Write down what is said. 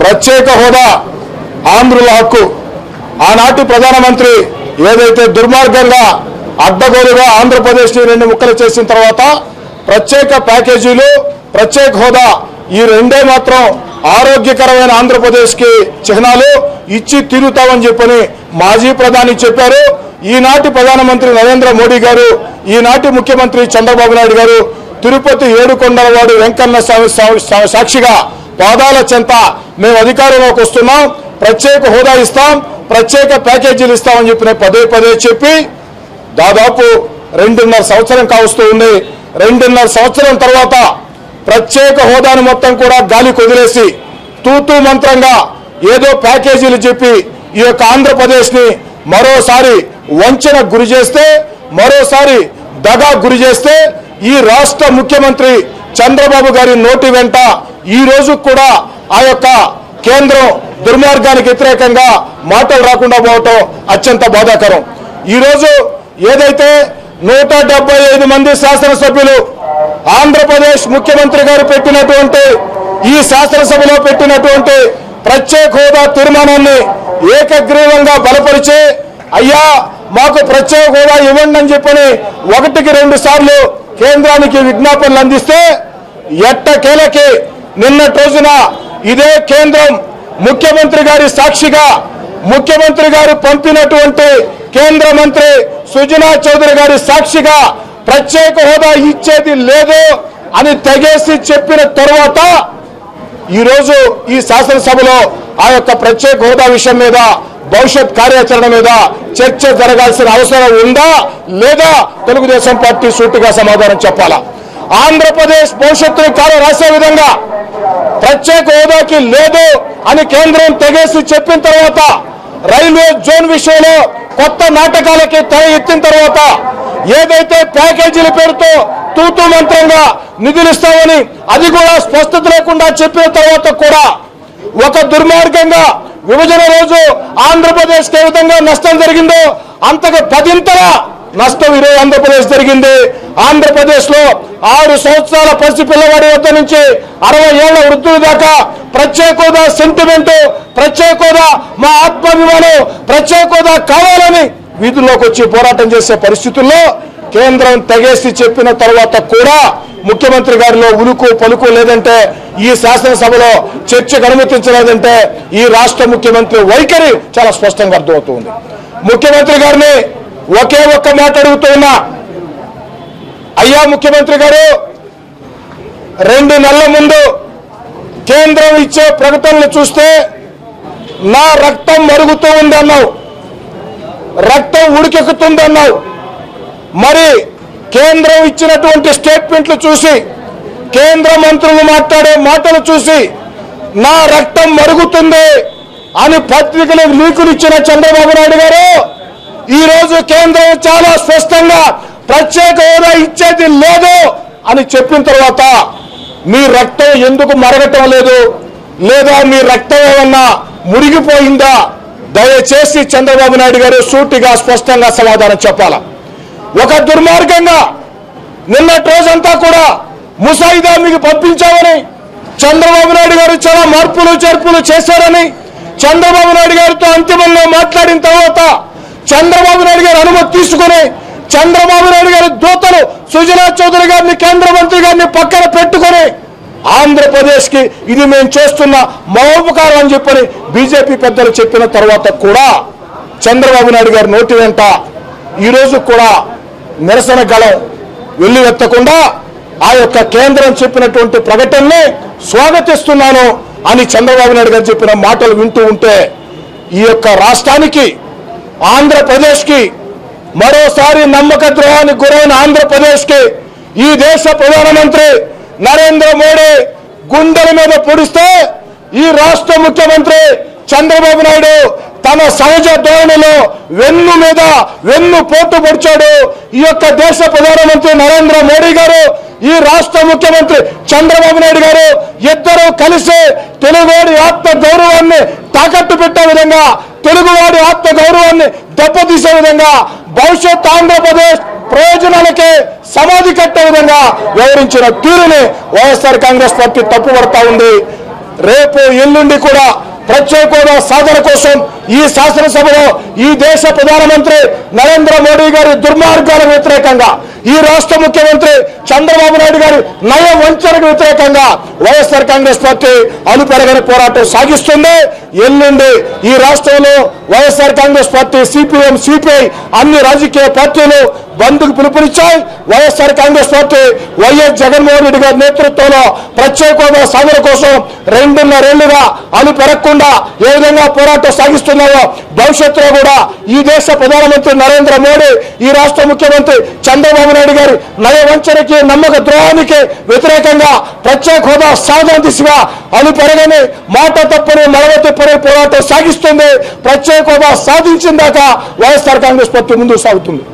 ప్రత్యేక హోదా ఆంధ్రుల హక్కు. ఆనాటి ప్రధానమంత్రి ఏదైతే దుర్మార్గంగా అడ్డగోలుగా ఆంధ్రప్రదేశ్ని 2 ముక్కలు చేసిన తర్వాత ప్రత్యేక ప్యాకేజీలు, ప్రత్యేక హోదా ఈ రెండే మాత్రం ఆరోగ్యకరమైన ఆంధ్రప్రదేశ్కి చిహ్నాలు ఇచ్చి తీరుతామని చెప్పని మాజీ ప్రధాని చెప్పారు. ఈనాటి ప్రధానమంత్రి నరేంద్ర మోడీ గారు, ఈనాటి ముఖ్యమంత్రి చంద్రబాబు నాయుడు గారు తిరుపతి ఏడుకొండలవాడు వెంకన్న స్వామి సాక్షిగా పాదాల చెంత మేము అధికారంలోకి వస్తున్నాం, ప్రత్యేక హోదా ఇస్తాం, ప్రత్యేక ప్యాకేజీలు ఇస్తామని చెప్పి పదే పదే చెప్పి దాదాపు 2.5 సంవత్సరం కావస్తూ ఉంది. 2.5 సంవత్సరం తర్వాత ప్రత్యేక హోదాను మొత్తం కూడా గాలి కొదిలేసి తూతూ మంత్రంగా ఏదో ప్యాకేజీలు చెప్పి ఈ యొక్క ఆంధ్రప్రదేశ్ని మరోసారి వంచన గురి చేస్తే, మరోసారి దగా గురి చేస్తే ఈ రాష్ట్ర ముఖ్యమంత్రి చంద్రబాబు గారి నోటి వెంట ఈ రోజు కూడా ఆ యొక్క కేంద్రం దుర్మార్గానికి వ్యతిరేకంగా మాటలు రాకుండా పోవటం అత్యంత బాధాకరం. ఈరోజు ఏదైతే 175 మంది శాసనసభ్యులు ఆంధ్రప్రదేశ్ ముఖ్యమంత్రి గారు పెట్టినటువంటి ఈ శాసనసభలో పెట్టినటువంటి ప్రత్యేక హోదా తీర్మానాన్ని ఏకగ్రీవంగా బలపరిచి అయ్యా మాకు ప్రత్యేక హోదా ఇవ్వండి అని చెప్పని 1కి 2 సార్లు కేంద్రానికి విజ్ఞాపనలు అందిస్తే ఎట్టకేలకి నిన్నటి రోజున ఇదే కేంద్రం ముఖ్యమంత్రి గారి సాక్షిగా ముఖ్యమంత్రి గారు పంపినటువంటి కేంద్ర మంత్రి సుజనా చౌదరి గారి సాక్షిగా ప్రత్యేక హోదా ఇచ్చేది లేదు అని తెగేసి చెప్పిన తరువాత ఈరోజు ఈ శాసనసభలో ఆ యొక్క ప్రత్యేక హోదా విషయం మీద భవిష్యత్ కార్యాచరణ మీద చర్చ జరగాల్సిన అవసరం ఉందా లేదా తెలుగుదేశం పార్టీ సూటిగా సమాధానం చెప్పాలా. ఆంధ్రప్రదేశ్ భవిష్యత్తును కాలం రాసే విధంగా ప్రత్యేక హోదాకి లేదు అని కేంద్రం తెగేసి చెప్పిన తర్వాత రైల్వే జోన్ విషయంలో కొత్త నాటకాలకి తెర ఎత్తిన తర్వాత ఏదైతే ప్యాకేజీల పేరుతో తూతూ మంత్రంగా నిధులు ఇస్తామని అది కూడా స్పష్టత లేకుండా చెప్పిన తర్వాత కూడా ఒక దుర్మార్గంగా విభజన రోజు ఆంధ్రప్రదేశ్కి ఏ విధంగా నష్టం జరిగిందో అంతకు 10ంతల నష్టం ఈరోజు ఆంధ్రప్రదేశ్ జరిగింది. ఆంధ్రప్రదేశ్ లో 6 సంవత్సరాల పసిపిల్లవాడి వద్ద నుంచి 60 ఏళ్ల వృద్ధుల దాకా ప్రత్యేక హోదా సెంటిమెంట్, ప్రత్యేక హోదా మా ఆత్మాభిమానం, ప్రత్యేక హోదా కావాలని వీధుల్లోకి వచ్చి పోరాటం చేసే పరిస్థితుల్లో కేంద్రం తెగేసి చెప్పిన తర్వాత కూడా ముఖ్యమంత్రి గారిలో ఉలుకు పలుకు లేదంటే, ఈ శాసనసభలో చర్చకు అనుమతించలేదంటే ఈ రాష్ట్ర ముఖ్యమంత్రి వైఖరి చాలా స్పష్టంగా అర్థమవుతుంది. ముఖ్యమంత్రి గారిని ఒకే ఒక్క మాట అడుగుతూ ఉన్నా, అయ్యా ముఖ్యమంత్రి గారు 2 నెలల ముందు కేంద్రం ఇచ్చే ప్రకటనలు చూస్తే నా రక్తం మరుగుతూ ఉందన్నావు, రక్తం ఉడికెక్కుతుందన్నావు. మరి కేంద్రం ఇచ్చినటువంటి స్టేట్మెంట్లు చూసి, కేంద్ర మంత్రులు మాట్లాడే మాటలు చూసి నా రక్తం మరుగుతుంది అని పత్రికలకు లీకులు ఇచ్చిన చంద్రబాబు నాయుడు గారు ఈరోజు కేంద్రం చాలా స్పష్టంగా ప్రత్యేక హోదా ఇచ్చేది లేదు అని చెప్పిన తర్వాత మీ రక్తం ఎందుకు మరగటం లేదు, లేదా మీ రక్తం ఏమన్నా మురిగిపోయిందా? దయచేసి చంద్రబాబు నాయుడు గారు సూటిగా స్పష్టంగా సమాధానం చెప్పాలా. ఒక దుర్మార్గంగా నిన్నటి రోజంతా కూడా ముసాయిదా మీకు పంపించామని చంద్రబాబు నాయుడు గారు చాలా మార్పులు చేర్పులు చేశారని చంద్రబాబు నాయుడు గారితో అంతిమంగా మాట్లాడిన తర్వాత చంద్రబాబు నాయుడు గారు అనుమతి తీసుకుని చంద్రబాబు నాయుడు గారి దూతలు సుజనా చౌదరి గారిని కేంద్ర మంత్రి గారిని పక్కన పెట్టుకొని ఆంధ్రప్రదేశ్కి ఇది మేము చేస్తున్న మహోపకారం అని చెప్పని బీజేపీ పెద్దలు చెప్పిన తర్వాత కూడా చంద్రబాబు నాయుడు గారి నోటి వెంట ఈరోజు కూడా నిరసన గళం వెల్లువెత్తకుండా ఆ యొక్క కేంద్రం చెప్పినటువంటి ప్రకటనని స్వాగతిస్తున్నాను అని చంద్రబాబు నాయుడు గారు చెప్పిన మాటలు వింటూ ఉంటే ఈ యొక్క రాష్ట్రానికి ఆంధ్రప్రదేశ్కి మరోసారి నమ్మక ద్రోహానికి గురైన ఆంధ్రప్రదేశ్కి ఈ దేశ ప్రధానమంత్రి నరేంద్ర మోడీ గుండెల మీద పొడిస్తే ఈ రాష్ట్ర ముఖ్యమంత్రి చంద్రబాబు నాయుడు తన సహజ ధోరణిలో వెన్ను మీద వెన్ను పోటు పొడిచాడు. ఈ యొక్క దేశ ప్రధానమంత్రి నరేంద్ర మోడీ గారు, ఈ రాష్ట్ర ముఖ్యమంత్రి చంద్రబాబు నాయుడు గారు ఇద్దరు కలిసి తెలుగువాడి ఆత్మ గౌరవాన్ని తాకట్టు పెట్టే విధంగా, తెలుగువాడి ఆత్మ గౌరవాన్ని దెబ్బతీసే విధంగా, భవిష్యత్ ఆంధ్రప్రదేశ్ ప్రయోజనాలకే సమాధి కట్టే విధంగా వ్యవహరించిన తీరుని వైఎస్ఆర్ కాంగ్రెస్ పార్టీ తప్పుపడతా ఉంది. రేపు ఎల్లుండి కూడా ప్రత్యేక హోదా సాధన కోసం ఈ శాసనసభలో ఈ దేశ ప్రధానమంత్రి నరేంద్ర మోడీ గారి దుర్మార్గాలకు వ్యతిరేకంగా, ఈ రాష్ట్ర ముఖ్యమంత్రి చంద్రబాబు నాయుడు గారి నయ వంచనకు వ్యతిరేకంగా వైఎస్ఆర్ కాంగ్రెస్ పార్టీ అలుపెరగని పోరాటం సాగిస్తుంది. ఎల్లుండి ఈ రాష్ట్రంలో YSR Congress party, CPM, CPI అన్ని రాజకీయ పార్టీలు బంద్కు పిలుపునిచ్చాయి. వైఎస్ఆర్ కాంగ్రెస్ పార్టీ వైఎస్ జగన్మోహన్ రెడ్డి గారి నేతృత్వంలో ప్రత్యేక హోదా సాధన కోసం 2.5 ఏళ్లుగా అలుపెరగకుండా ఏ విధంగా పోరాటం సాగిస్తున్నారో భవిష్యత్తులో కూడా ఈ దేశ ప్రధానమంత్రి నరేంద్ర మోడీ, ఈ రాష్ట్ర ముఖ్యమంత్రి చంద్రబాబు నాయుడు గారి నయవంచనకి, నమ్మక ద్రోహానికి వ్యతిరేకంగా ప్రత్యేక హోదా సాధన దిశగా అలుపెరగని, మాట తప్పని, మడవ తిప్పని పోరాటం సాగిస్తుంది. ప్రత్యేక హోదా సాధించిన దాకా వైఎస్ఆర్ కాంగ్రెస్ పార్టీ ముందుకు సాగుతుంది.